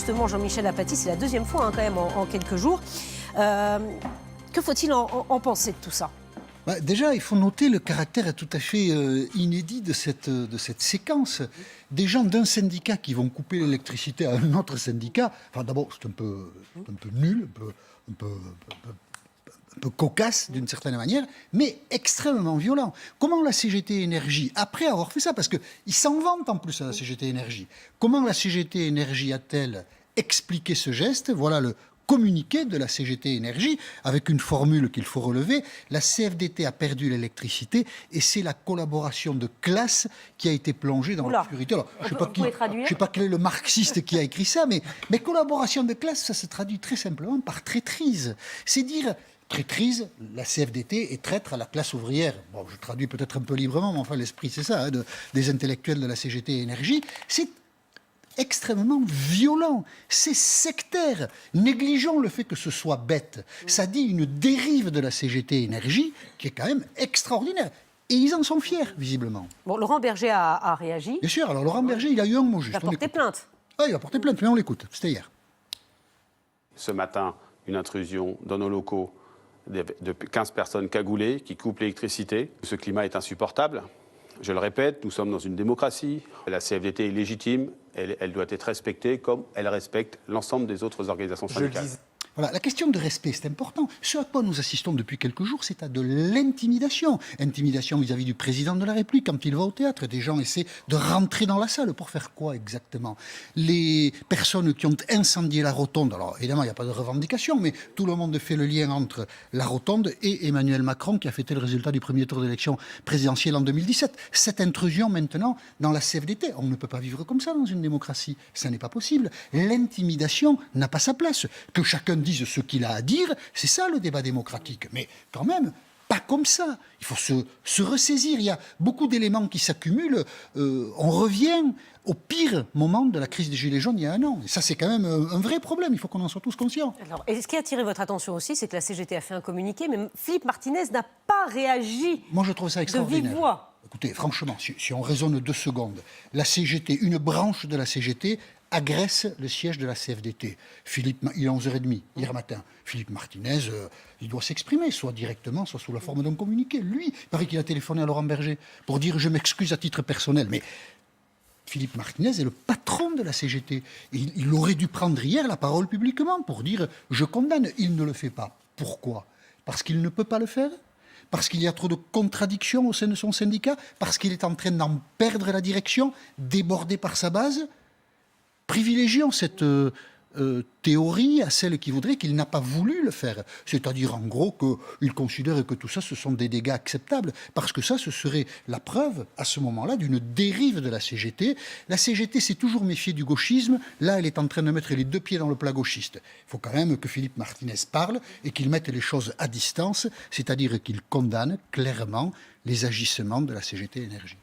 justement Jean-Michel Apathy, c'est la deuxième fois quand même en quelques jours. Que faut-il en penser de tout ça ? Déjà, il faut noter le caractère tout à fait inédit de cette séquence. Des gens d'un syndicat qui vont couper l'électricité à un autre syndicat. Enfin, d'abord, c'est un peu nul, un peu cocasse d'une certaine manière, mais extrêmement violent. Comment la CGT Énergie, après avoir fait ça, parce qu'ils s'en vantent en plus à la CGT Énergie, comment la CGT Énergie a-t-elle expliqué ce geste ? Voilà le communiqué de la CGT Énergie, avec une formule qu'il faut relever. La CFDT a perdu l'électricité et c'est la collaboration de classe qui a été plongée dans l'obscurité. Alors, je ne sais pas quel est le marxiste qui a écrit ça, mais collaboration de classe, ça se traduit très simplement par traîtrise. C'est dire... Traîtrise, la CFDT est traître à la classe ouvrière. Bon, je traduis peut-être un peu librement, mais enfin l'esprit c'est ça, des intellectuels de la CGT Énergie. C'est extrêmement violent, c'est sectaire. Négligeons le fait que ce soit bête. Ça dit une dérive de la CGT Énergie qui est quand même extraordinaire. Et ils en sont fiers, visiblement. Bon, Laurent Berger a réagi. Bien sûr, alors Laurent Berger, il a eu un mot juste. Il a porté plainte. Ah, il a porté plainte, mais on l'écoute, c'était hier. Ce matin, une intrusion dans nos locaux de 15 personnes cagoulées qui coupent l'électricité. Ce climat est insupportable. Je le répète, nous sommes dans une démocratie. La CFDT est légitime, elle doit être respectée comme elle respecte l'ensemble des autres organisations syndicales. Voilà, la question de respect, c'est important. Ce à quoi nous assistons depuis quelques jours, c'est à de l'intimidation. Intimidation vis-à-vis du président de la République quand il va au théâtre. Des gens essaient de rentrer dans la salle. Pour faire quoi exactement ? Les personnes qui ont incendié la rotonde, alors évidemment, il n'y a pas de revendication, mais tout le monde fait le lien entre la rotonde et Emmanuel Macron qui a fêté le résultat du premier tour d'élection présidentielle en 2017. Cette intrusion maintenant dans la CFDT, on ne peut pas vivre comme ça dans une démocratie. Ça n'est pas possible. L'intimidation n'a pas sa place. Que chacun dise ce qu'il a à dire, c'est ça le débat démocratique. Mais quand même, pas comme ça. Il faut se ressaisir. Il y a beaucoup d'éléments qui s'accumulent. On revient au pire moment de la crise des Gilets jaunes il y a un an. Et ça, c'est quand même un vrai problème. Il faut qu'on en soit tous conscients. Alors, et ce qui a attiré votre attention aussi, c'est que la CGT a fait un communiqué, mais Philippe Martinez n'a pas réagi. Moi, je trouve ça extraordinaire. De vive voix. Écoutez, franchement, si on raisonne 2 secondes, la CGT, une branche de la CGT, agresse le siège de la CFDT. Philippe, il est 11h30 hier matin. Philippe Martinez, il doit s'exprimer, soit directement, soit sous la forme d'un communiqué. Lui, il paraît qu'il a téléphoné à Laurent Berger pour dire « je m'excuse à titre personnel ». Mais Philippe Martinez est le patron de la CGT. Il aurait dû prendre hier la parole publiquement pour dire « je condamne ». Il ne le fait pas. Pourquoi ? Parce qu'il ne peut pas le faire ? Parce qu'il y a trop de contradictions au sein de son syndicat ? Parce qu'il est en train d'en perdre la direction, débordé par sa base ? Privilégions cette théorie à celle qui voudrait qu'il n'a pas voulu le faire. C'est-à-dire, en gros, qu'il considère que tout ça, ce sont des dégâts acceptables. Parce que ça, ce serait la preuve, à ce moment-là, d'une dérive de la CGT. La CGT s'est toujours méfiée du gauchisme. Là, elle est en train de mettre les 2 pieds dans le plat gauchiste. Il faut quand même que Philippe Martinez parle et qu'il mette les choses à distance, c'est-à-dire qu'il condamne clairement les agissements de la CGT Énergie.